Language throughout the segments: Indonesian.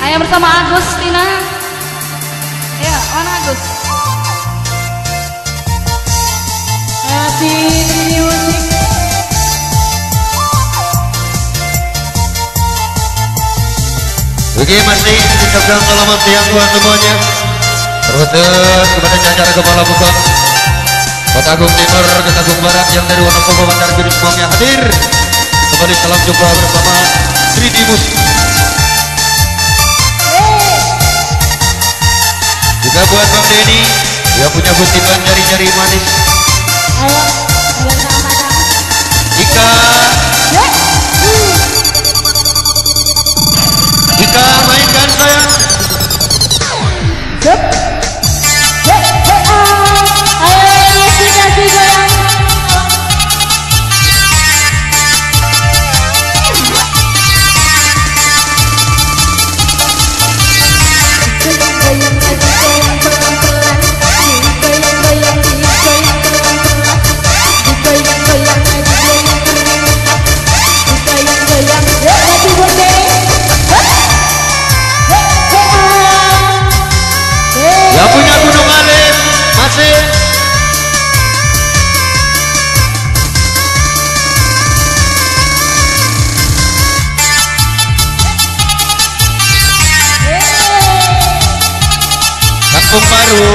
Ayo bersama Agustina. Ya, mana Agus? Happy Music. Oke, masih ucapkan selamat siang buat semuanya. Terus kepada jajaran kepala bukan Kota Agung Timur, Kota Agung Barat yang dari Wonosobo, Banjar Giri semuanya hadir. Kembali salam jumpa bersama 3D Musik. Juga buat Bang Denny yang punya kutipan jari-jari manis. Ika, Ika mainkan sayang. Yang punya Gunung Alim masih. Kampung Baru.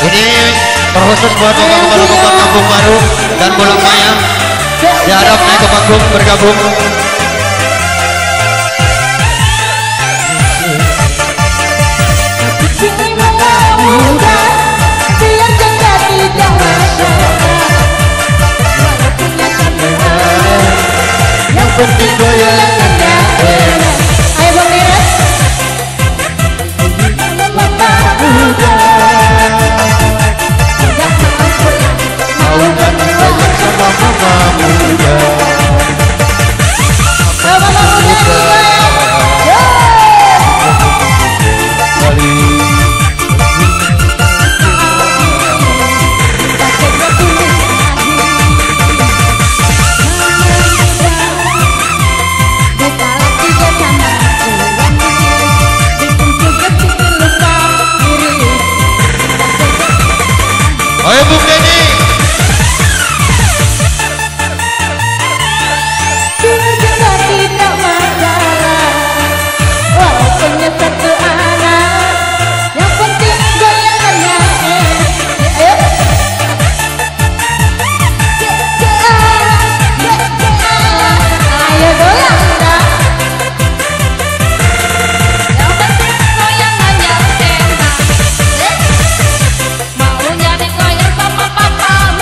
Ini terkhusus buat bapak kepala bukan Kampung Baru dan Bolang Maya. Diharap naik ke panggung bergabung. Yang penting goyangannya. Ayo Bang Miras. Mau kan bersama mama muda. Ayo Bung Denny. Tidak masalah, walaupun satu anak, yang penting goyangannya. Ayo goyang dah. Yang penting goyangannya enak. Mau nyari goyang sama papa.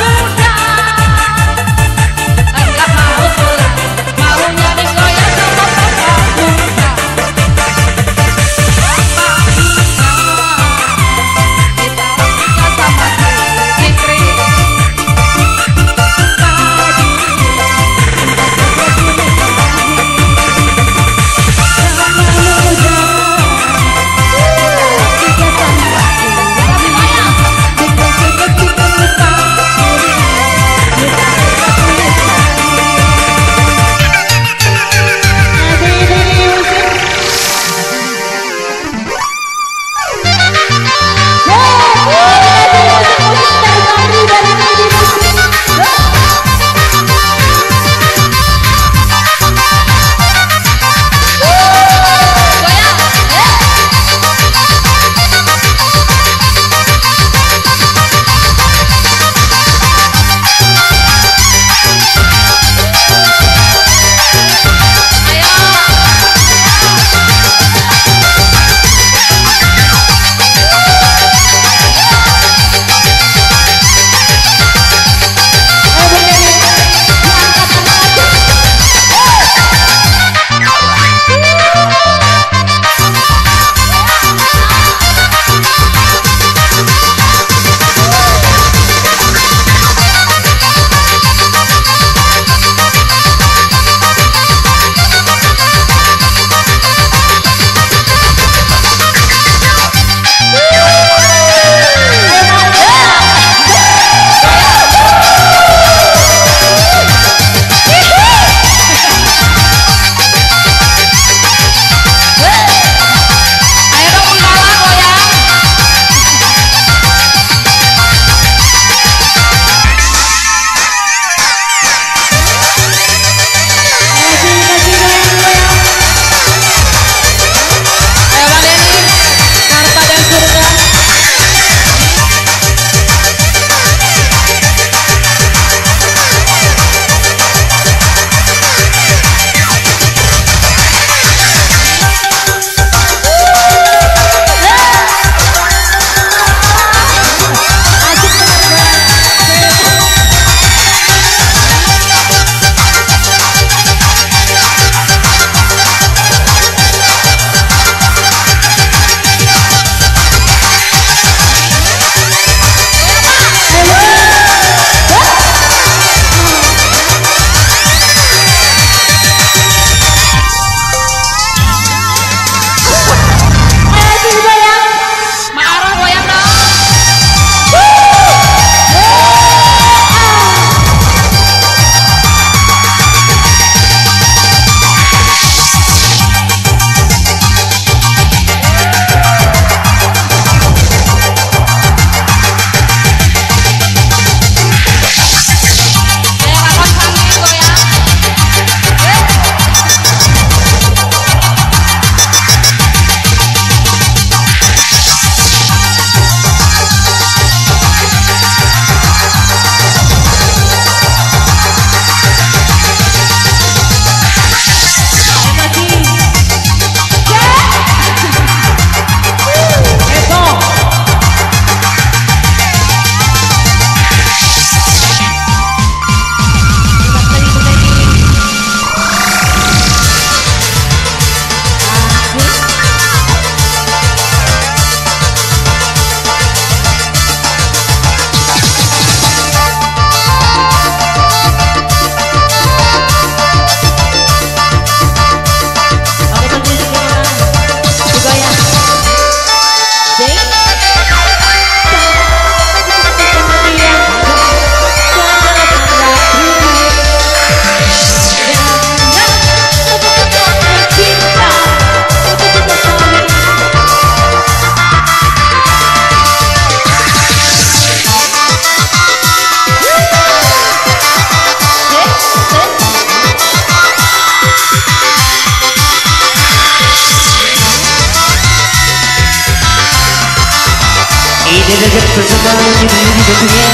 Ini dekat bersama di tentunya.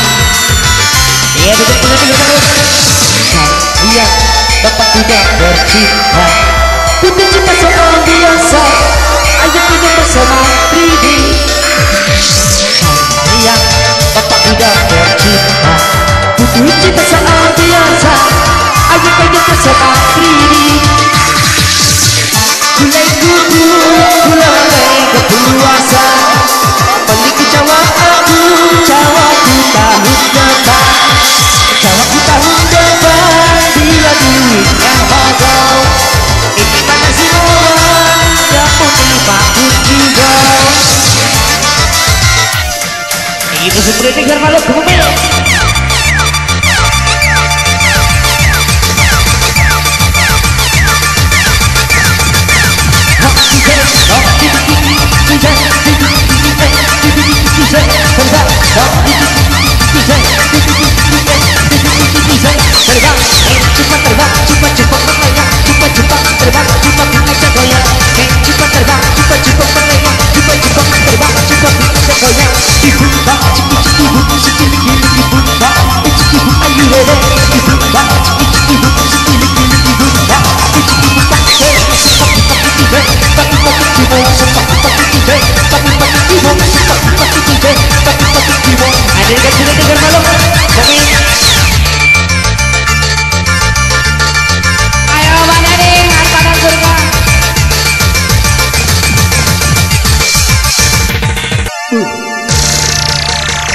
Ya dekat bersama Iya, Bapak tidak bercinta. Butuh cinta seorang biasa. Ayo kita bersama 3D. Iya, Bapak tidak bercinta. Butuh cinta seorang biasa. Ayo kita bersama 3D. Gulai kudu, gulai kepuasa. Memiliki Jawa aku, Jawa ku tahun depan. Jawa ku tahun depan. Bila duitnya hodol, ini mana si orang yang menerima juga. Itu seperti dengar malu ke mobil.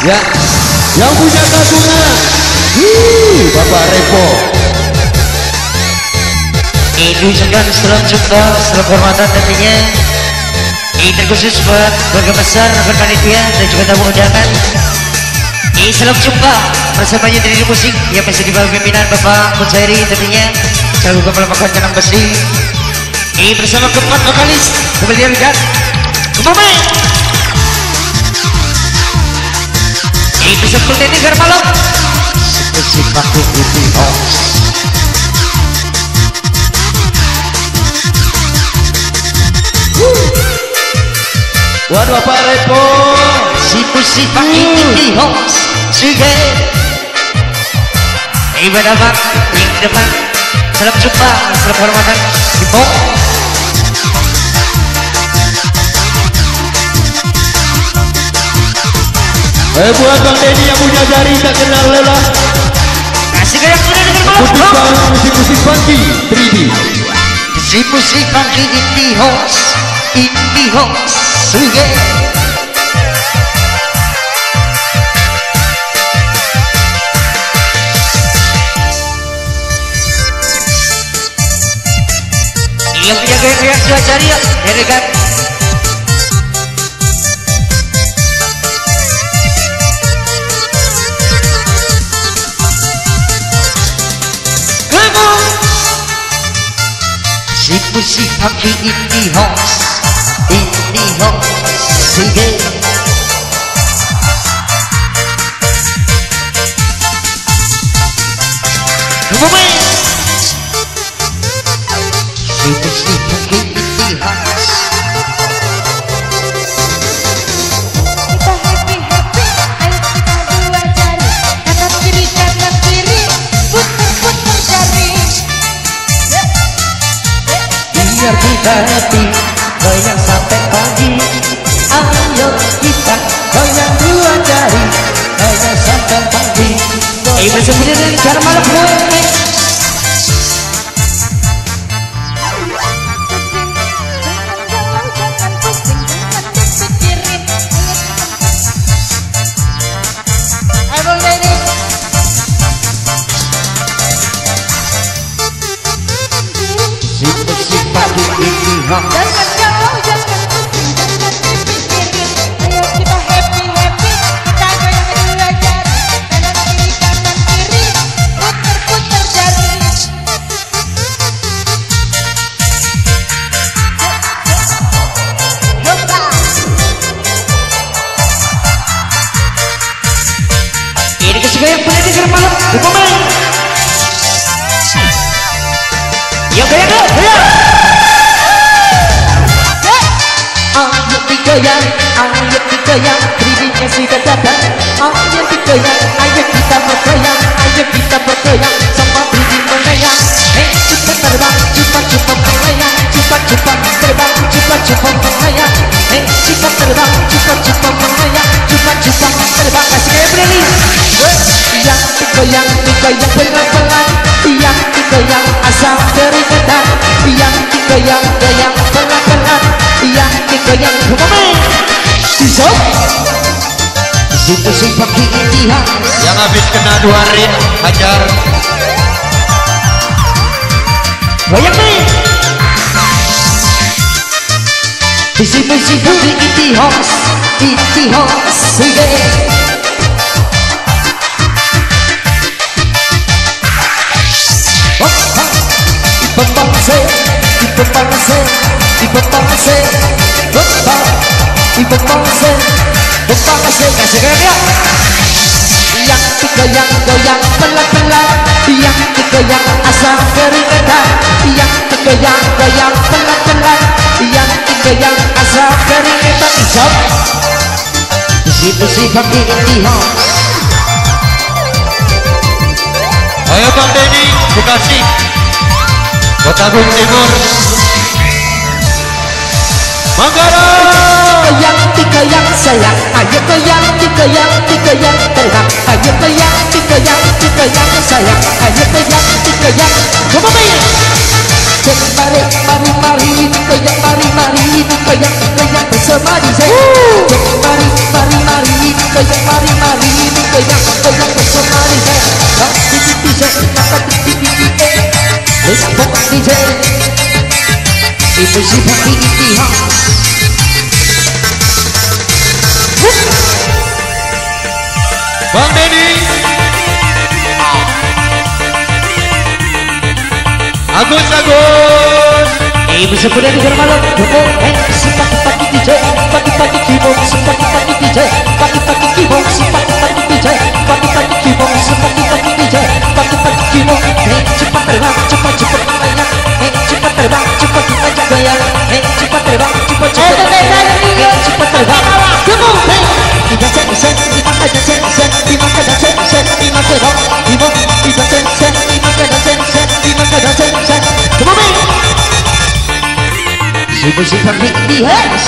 Ya, yang punya kagungan, Bapak Repo. Ini sekian salam jumpa, salam hormatan tentunya. Ini terkhusus buat keluarga besar, panitia dan juga tamu undangan. Ini salam jumpa bersamanya dari musik yang masih di bawah pimpinan Bapak Mujairi tentunya. Selalu kepala makan canang besi. Ini bersama keempat vokalis kembali lihat. Kembali. Ini seperti ini Garmalok. Seperti pakai putih house. Buat Bapak Repo, si pakai putih house. Suge. Ibadah bang, yang depan. Salam jumpa, salam hormatan. Ibu. Buat Bang Denny yang punya jari tak kenal lelah. Kasih kayak sudah dengan malam. Musik-musik funky 3D. Musik funky indie house, suge. Yang punya gaya dua jari ya, dekat. Musik funky indie house, suge. Musik funky indie house. Kita happy, ayo kita dua jari. Kanan kiri, putar jari. Biar kita happy, goyang sampai pagi. Ayo kita goyang dua jari, goyang sampai pagi. Ibu sendiri dari cara malam gue. Jangan jauh, jangan pusing, jangan dipikirin. Ayo kita happy, kita goyang dua jari. Kanan kiri, putar jari. Yoga. Ini kesukaan boleh dengar malam, pemain. Yang goyang dulu, goyang. Ayo kita goyang, ayo kita digoyang, dirinya sudah datang. Ayo digoyang, ayo kita bergoyang, ayo kita bergoyang, sama diri melayang. Cepat terbang, cepat melayang, cepat terbang, cepat melayang. Cepat terbang, cepat melayang, cepat terbang. Kasih kayak berani. Yang digoyang pelan-pelan, yang digoyang asal keringetan, yang digoyang pelan-pelan, yang digoyang kemana? Disop. Situ si pagi intihan. Yang habis kena 2 rit hajar. Goyang nih. Di situ si pagi intihan, sige. Kasih keren ya. Yang digoyang pelan-pelan, yang digoyang asal keringetan, yang digoyang pelan-pelan, yang digoyang asal keringetan. Isop. Di situ si kaki intihan. Ayo Bang Denny, Bekasi, Kota Agung Timur, Manggarai. Goyang digoyang sayang, ayo goyang digoyang terbang, ayo goyang digoyang sayang, ayo goyang digoyang. Coba main. Cek mari digoyang, mari digoyang bersama DJ. Cek mari digoyang bersama DJ. DJ, respon DJ. Itu si pagi intihan. Bang Denny, Agus. Ibu sepeda di malam, si pagi-pagi DJ, pagi-pagi kibong, si pagi-pagi DJ, pagi-pagi kibong, si pagi-pagi DJ, pagi-pagi kibong, si pagi-pagi DJ, pagi-pagi kibong. Cepat terbang, cepat melayang, cepat terbang, cepat kita goyang, cepat terbang, cepat cepat terbang. Kibong, kita sen, dimakan sen, dimakan sen, dimakan rock, kibong, kita sen, dimakan sen. Come on, Super Big DS.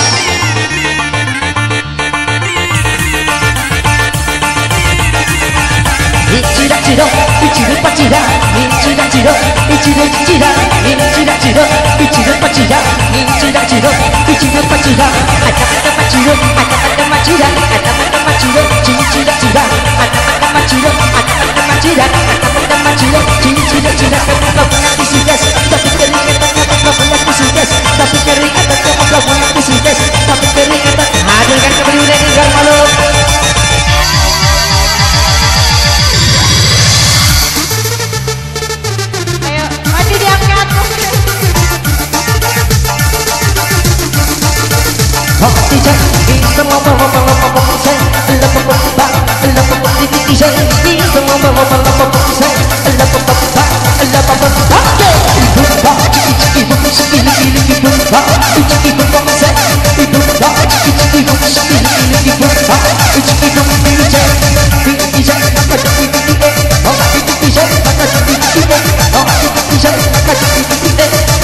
Hadirkan kepedulian di malu. Ayo, maju diangkat.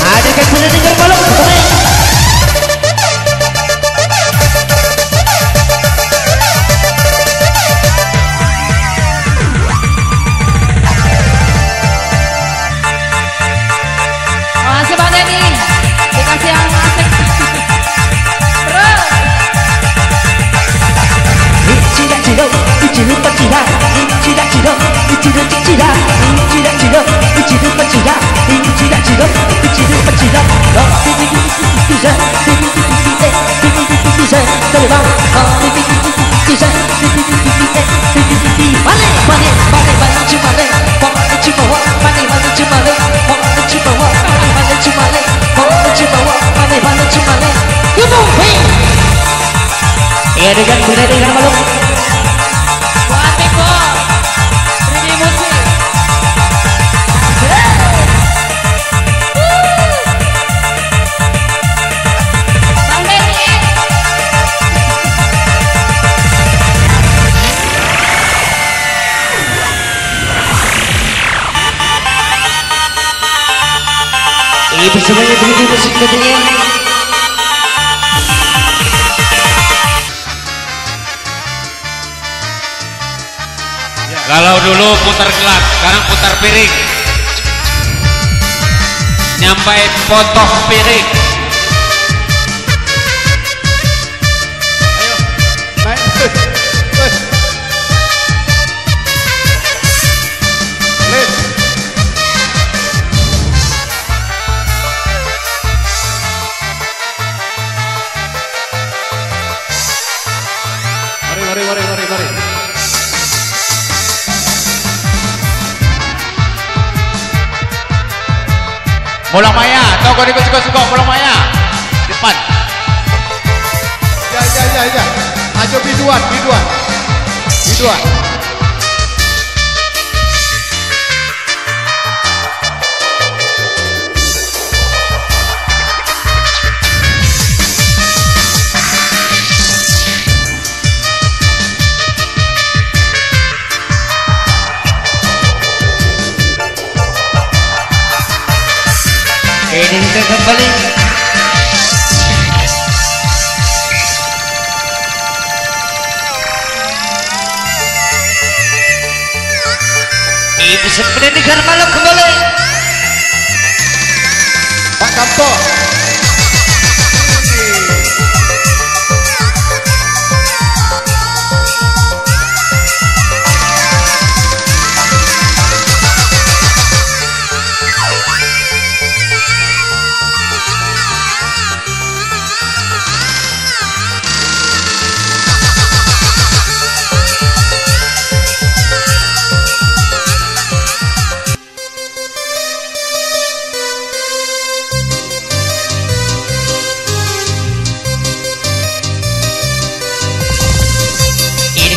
Hadirkan kepedulian di malu. Makasih Bang Denny, dikasih yang asik. Bro. Ya dengan benar dengan malu. Buat Teko. Beri musik. Bang Denny. Ibu semuanya beri musik tentunya. Kalau dulu putar gelas, sekarang putar piring. Nyampai potong piring. Ayo, naik. Lid. Mari. Mulang Maya, tau kau ikut suka-suka Mulang Maya. Depan. Ya. Ayo biduan. Ini kita kembali. Ibu sependidikan malam kembali. Pak Kamto.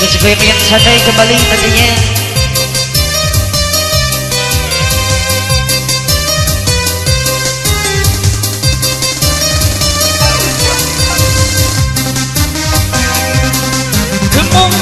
Supaya yang santai kembali nantinya. Gemuk.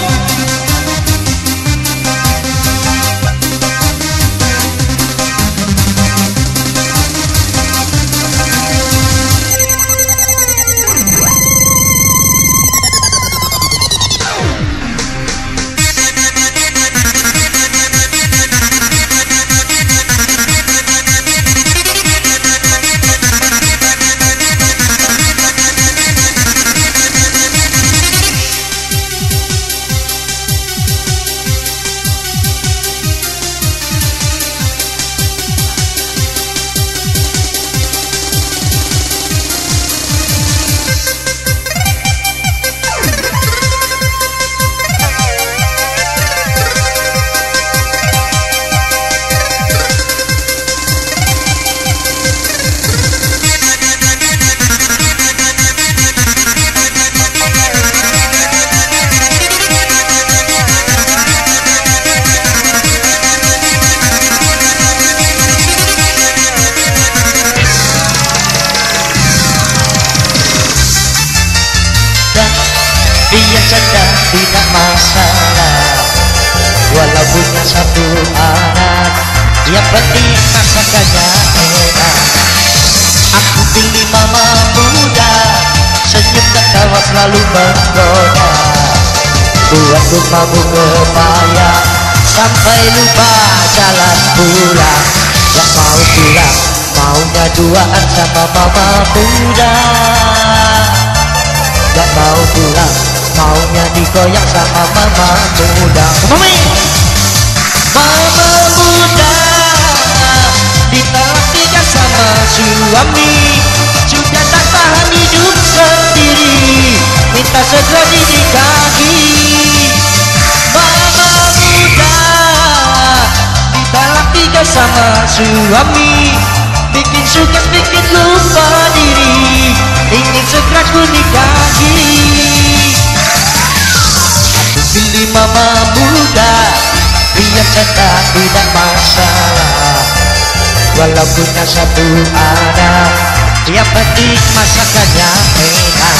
Dia sedang tidak masalah, walau punya satu anak, yang penting masakannya enak. Aku pilih mama muda, senyum dan tawa selalu menggoda, buatku mabuk kepayang sampai lupa jalan pulang. Gak mau pulang, maunya duaan sama mama muda. Gak mau pulang, maunya digoyang sama mama muda. Mami, mama muda ditolak tiga sama suami, sudah tak tahan hidup sendiri, minta segera dinikahi. Mama muda ditolak tiga sama suami, bikin sukses bikin lupa diri, ingin segera ku nikahi. Aku pilih mama muda, dia sedang tidak masalah, walau punya satu anak, yang penting masakannya enak.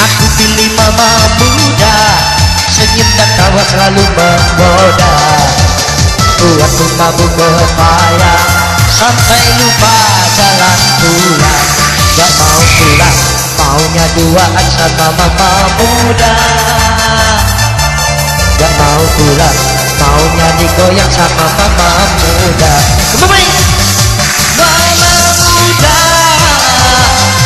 Aku pilih mama muda, senyum dan tawa selalu menggoda, buatku mabuk kepayang sampai lupa jalan pulang. Gak mau pulang, maunya duaan sama mama muda. Gak mau pulang, maunya digoyang sama mama muda. Kembali. Mama muda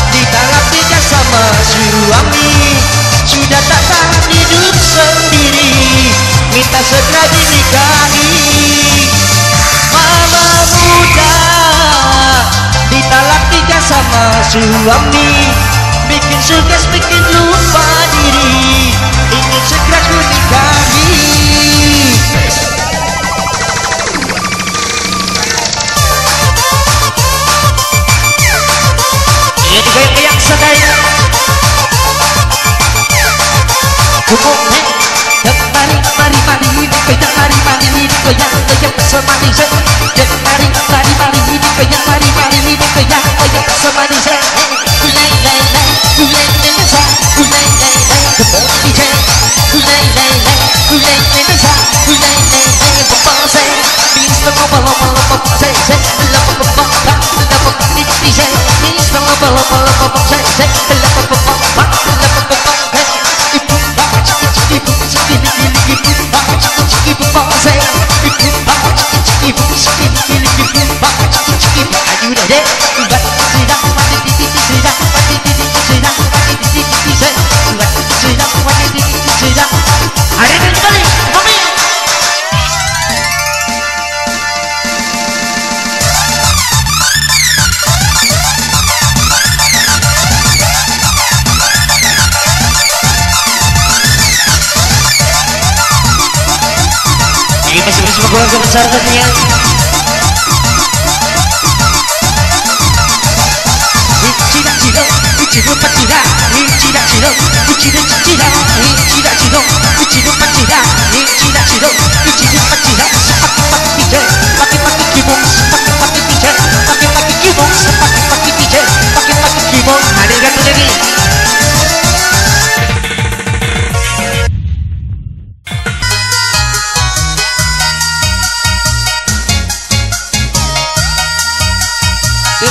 ditangkap nikah sama suami, sudah tak tahan hidup sendiri, minta segera dinikahi. Mama muda ditalak nikah sama suami, bikin sukses bikin lupa diri, ingin segera ku nikahi. Ini digoyang-goyang sedaya. Hukum mari mari mari digoyang, mari mari digoyang, goyang bersama Nisa. Mari mari mari digoyang, mari mari digoyang, goyang bersama Nisa. Ulai lai lai, ulai Nisa, ulai lai lai, kebun Nisa. Ulai lai lai, ulai Nisa, ulai lai lai, kebun saya. Nisa ngobal-ngobal saya, lapa-lapa, lapa Nisa. Nisa ngobal-ngobal saya, lapa-lapa. Masih keluarga besar tentunya.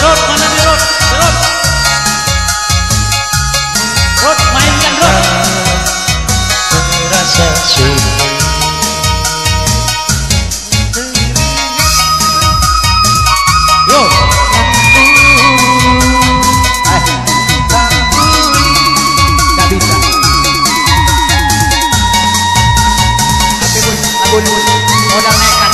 Rod, mana di Rod? Rod. Rod, mainkan Rod. Rasa sulit. Yo. Gak bisa. Tapi lagu modal nekat.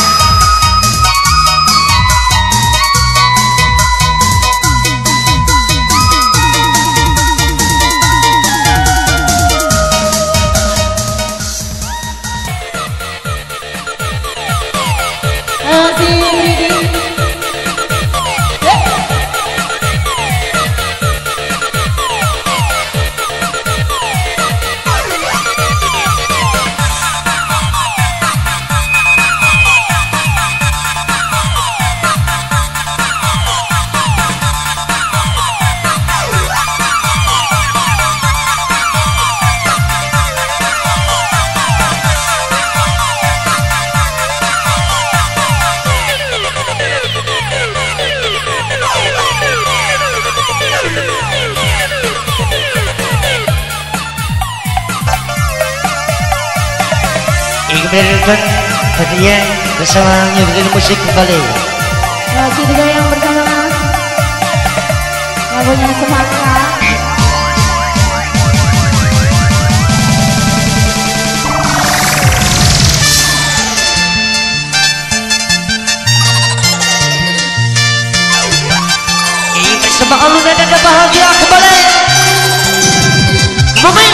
Kembali hadiah bersama nyanyian musik kembali. Lagi digoyang bersama lagunya semangat. Bersama alun dan bahagia kembali. Momen.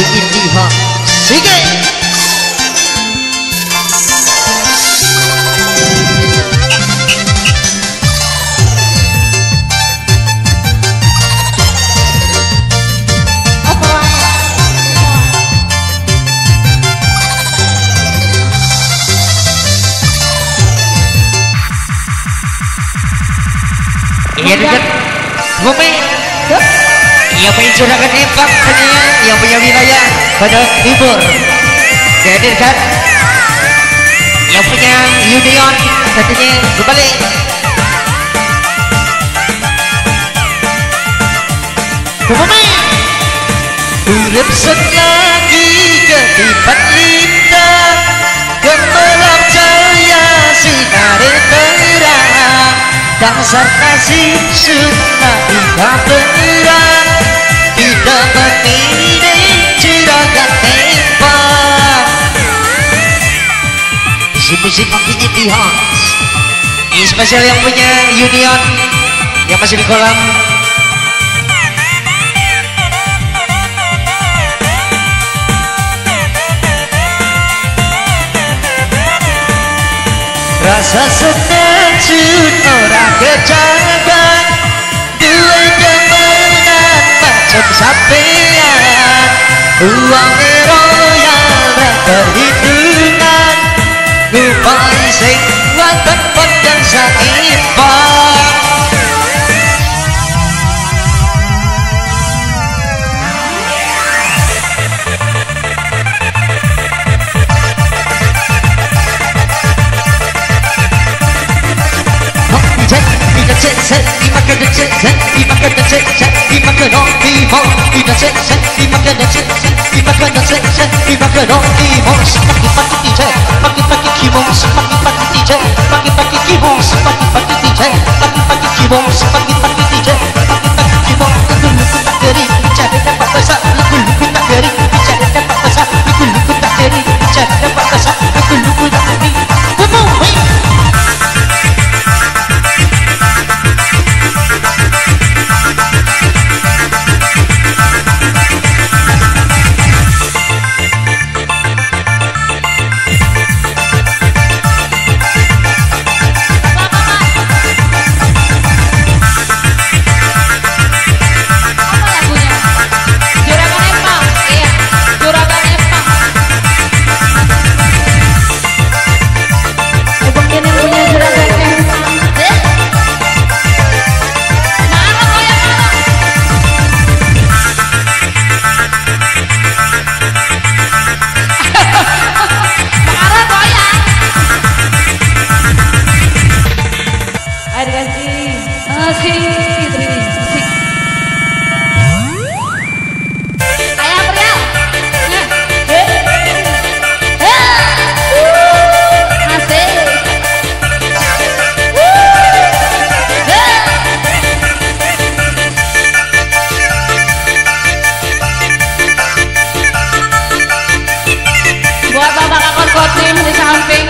Bagi Indiha Sige. Iya dekat Bumi yang mencurahkan impak katanya yang punya wilayah pada timur dihadirkan yang punya union katanya berbalik Bumi urip selagi ketipat lita gemelam jaya sinar terang dasar kasih sunnah tidak berang tidak berdiri juragan tembak musik makin Indiha ini spesial yang punya union yang masih di kolam rasa senajut orang kejagaan dua demenan macam sampean uang royal berhitungan ngupai sing wonten panjang saimbang di samping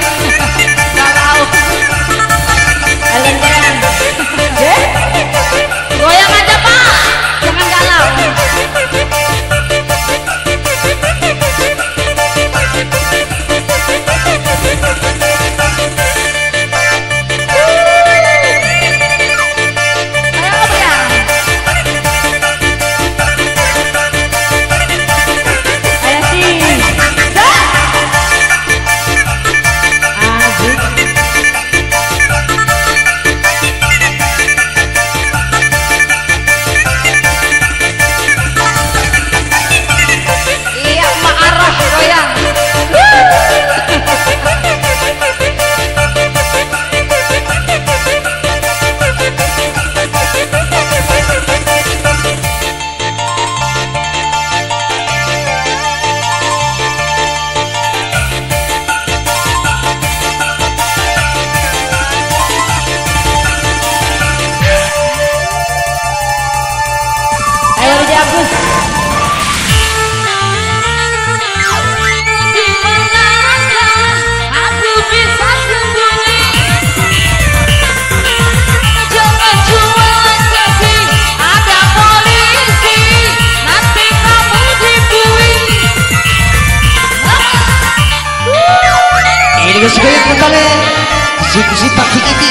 nggak tahu. Kalian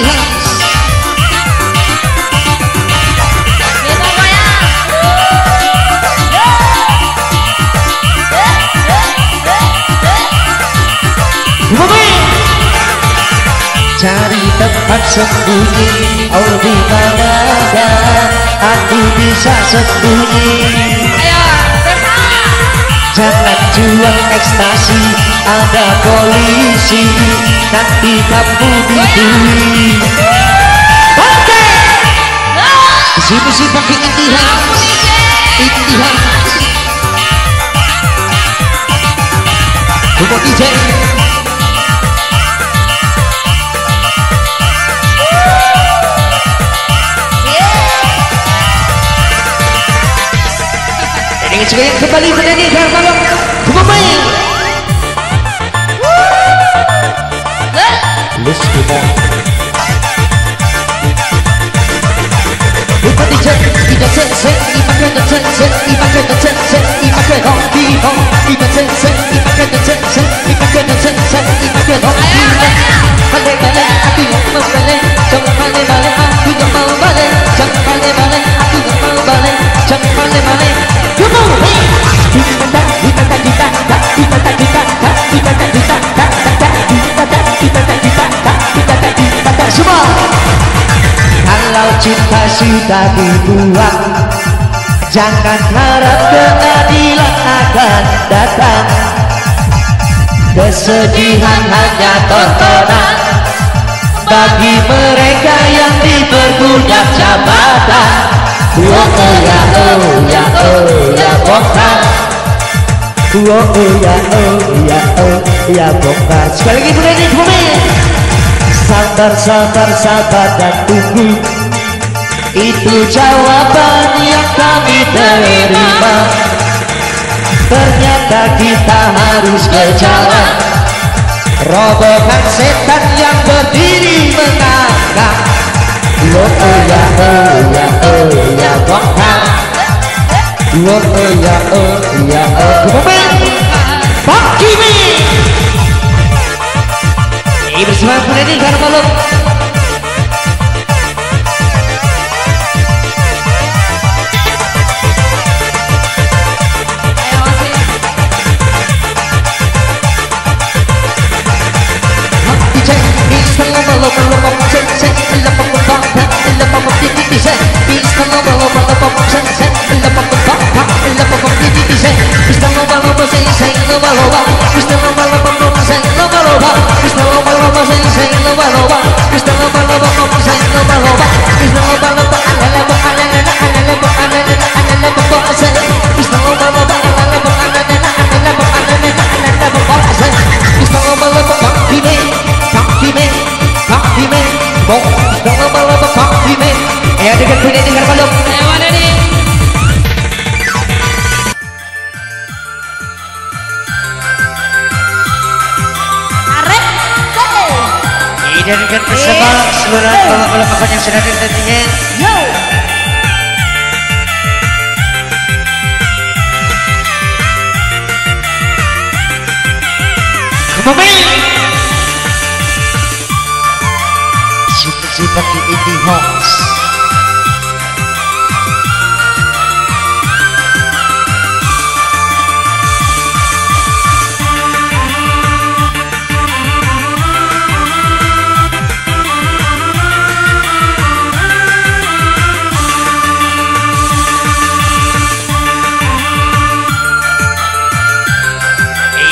Hans. Cari tempat sembunyi, oh di mana aku bisa sembunyi. Jangan jual ekstasi, ada polisi, nanti kamu dibully. Oke, sini sih pakai intihar, intihar. Tunggu DJ. Dengan juga yang kembali menyanyi dan malam pemain. Let's go on. Lupa dijak, tidak sensei, dipakai dan sensei, dipakai dan sensei, dipakai hong di hong, tidak sensei, dipakai dan sensei, dipakai dan sensei, dipakai hong di hong. Balik-balik, aku yang mau balik, jangan balik-balik, aku yang mau balik, jangan balik-balik, aku yang mau balik, jangan balik-balik. Kalau cinta sudah dibuang, jangan harap pengadilan akan datang. Kesedihan hanya tontonan bagi mereka yang diperbudak jabatan. Oh ya oh ya oh ya bongkar. Oh ya oh ya oh ya bongkar. Sekali lagi boleh nih. Sabar sabar sabar dan tunggu, itu jawaban yang kami terima. Ternyata kita harus ke jalan, robohkan setan yang berdiri mengangkat. Oh ya oh ya oh ya bongkar. Oh ya oh ya oh Pak Kimi. Ini bersama Freddy Carvalho. Ya dengan Freddy Carvalho. Dan dengan bersama seluruh bapak-bapak yang sudah hadir tentunya. Seperti ini host.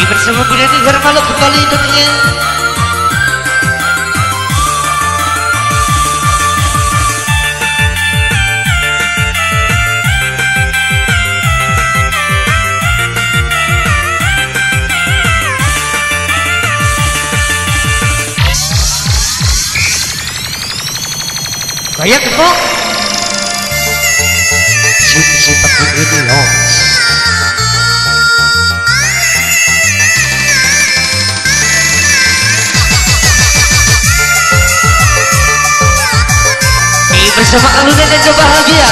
Bersama Freddy Carvalho kembali tentunya. Kayak kok seperti ini loh. Bersama Aluna dan Bahagia.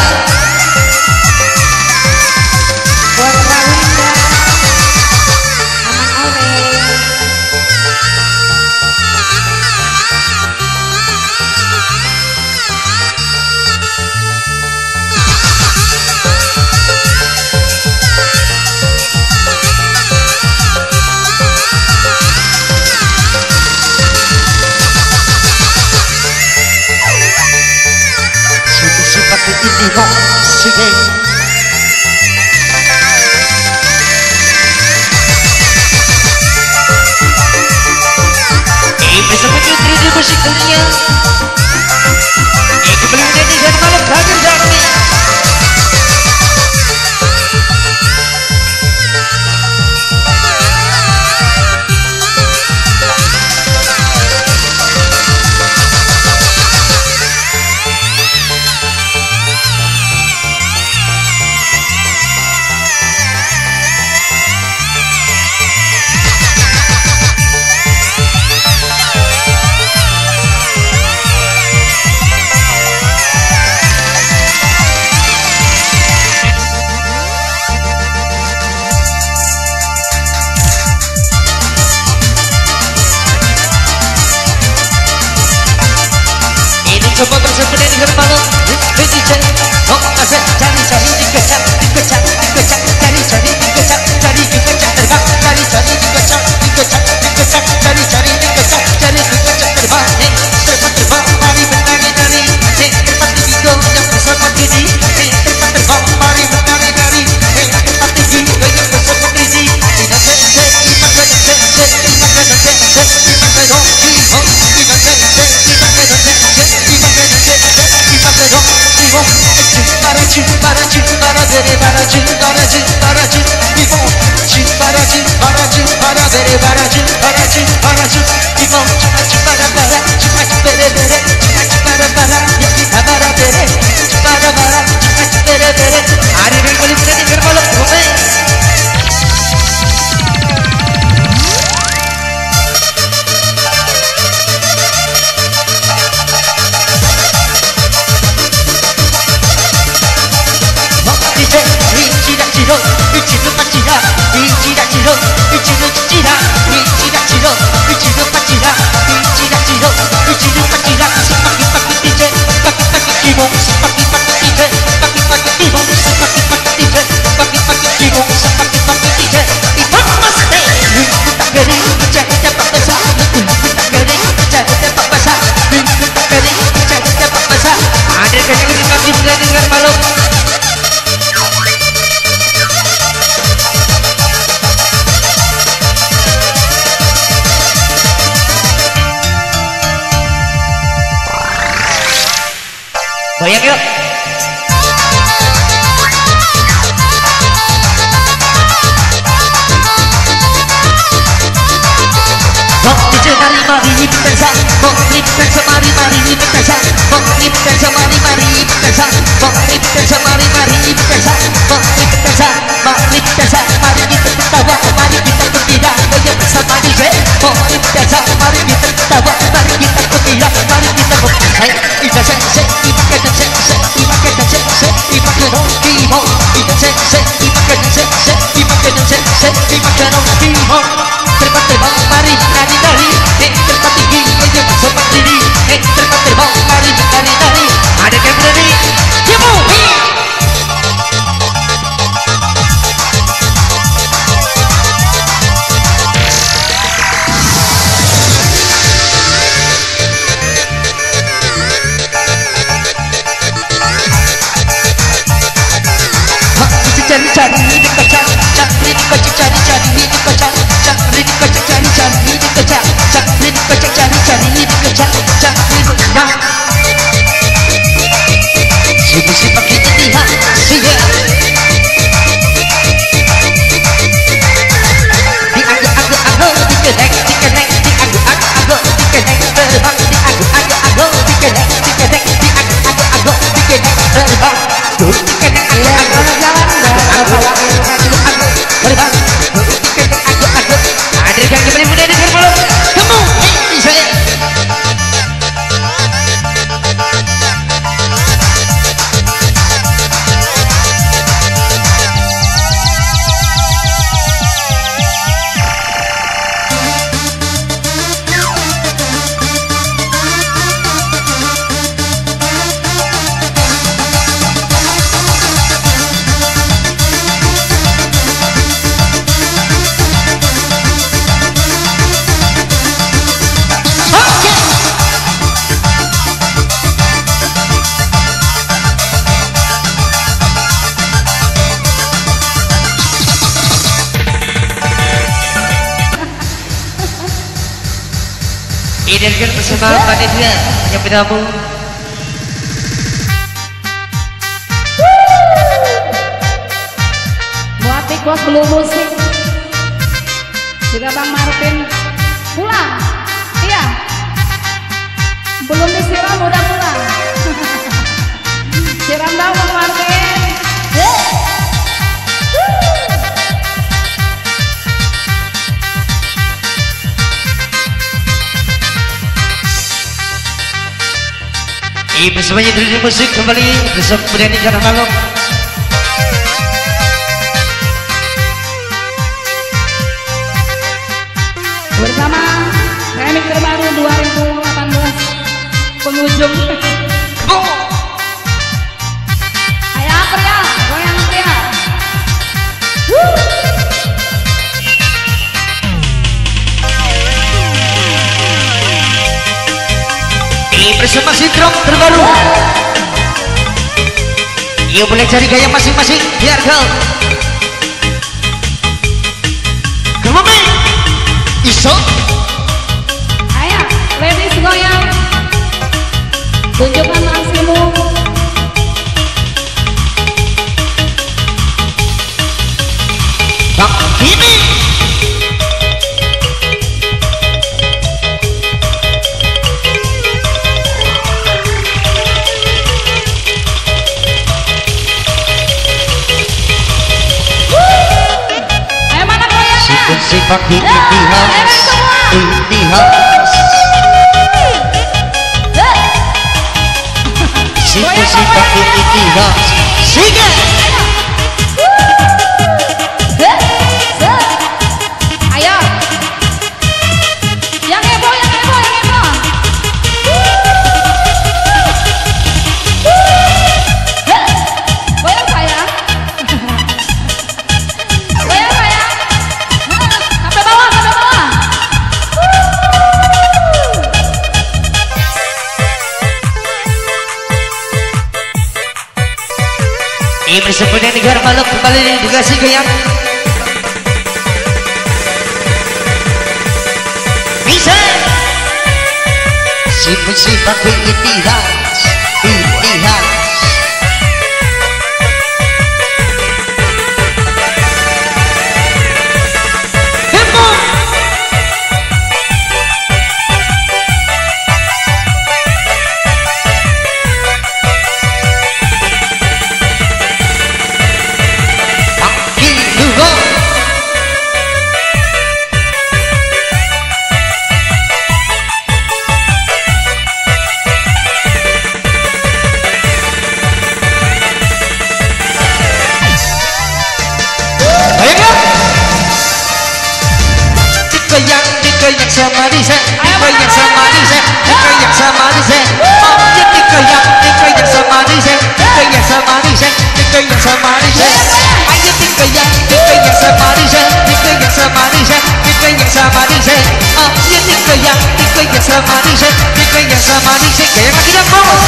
Buat Rawinda, Aman Awe. terbang sige. Bersama Putri musikalnya kembali menjadi dan malam belajar Jami. Coba bersama dengan malam DJ oh asal cari-cari dikecak cari-cari dikecak cari dikecak terbang cari-cari dikecak cari-cari dikecak terbang terbang mari menari-nari tempat tinggi yang bersama diri tempat terbang mari menari-nari tempat tinggi yang bersama diri goyang yuk. Mari bekerja, mari bekerja, mari bekerja, mari bekerja, mari bekerja, mari bekerja, mari bekerja, mari bekerja, mari bekerja, mari kita ketawa, mari kita gembira, goyang bersama DJ. Mari bekerja, mari kita ketawa, mari kita gembira, mari kita bekerja. Ada yang berani, Idenkan bersama panitia yang bertamu. Buat Bos belum musik. Juga Bang Martin pulang. Iya. Belum disiram udah pulang. Siram dong Bang Martin. Bersamanya dari musik kembali bersama Berani Karena Malam. Bersama remix terbaru 2018 penghujung. Ayo apa ya? Goyang ya. Bersama sindrom terbaru. Ia boleh cari gaya masing-masing. Biar kau. Come on, iso. Ayo, ladies goyang. Tunjukkan aksimu. Bang Kimi. Sifat itihas, sifat itihas, sige. Ayo, yang heboh, yang heboh, yang heboh. Goyang sayang, goyang sayang. Sampai bawah, sampai bawah. Ini bersama negara malam kembali dikasih goyang. Bisa. Sifat itihas, itihas. Dikoyak sama Risa, dikoyak sama Risa, dikoyak sama Risa. Oh, dikoyak sama Risa, dikoyak sama Risa, dikoyak sama Risa. Ayo dikoyak sama Risa, dikoyak sama Risa, dikoyak sama Risa. Oh, dikoyak sama Risa, dikoyak sama Risa. Goyang lagi dong, bos.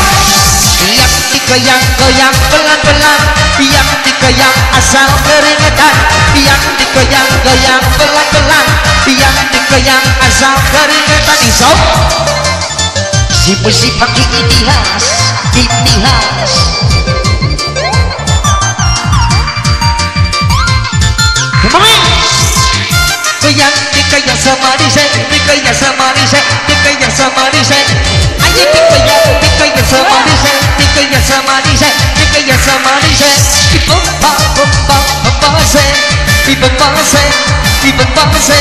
Yang dikoyak-goyang pelan-pelan, yang dikoyak asal keringetan, yang dikoyak-goyang pelan-pelan, yang dikoyak asal keringetan. Iso si musik pakai itihas, itihas. Kemana? Goyang dikoyak sama Risa, dikoyak sama Risa, dikoyak sama Risa. Ayo dikoyak sama Risa, dikoyak sama Risa, dikoyak sama Risa. Ibomba, bomba, bomba se, ibomba se, ibomba se,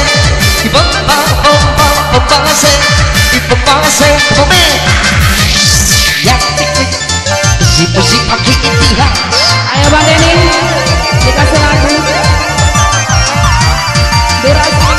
ibomba, bomba, bomba se, ibomba se. Kemana? Yang dikoyak si musik pakai itihas. Ayo Bang Denny, dikasih lagu. Dirasa.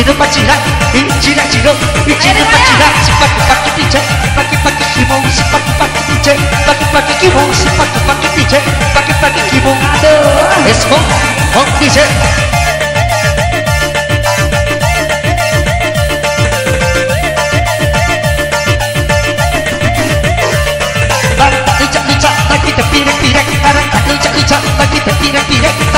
ichido pachira, ichira chiro, ichido pachira, sipaki paki DJ, paki paki kimo, sipaki paki DJ, paki paki kimo, sipaki paki DJ, paki paki kimo, aduh, let's go, DJ. Lica, lica, lagi terpirek-pirek, arang tak lica, lica, lagi terpirek-pirek.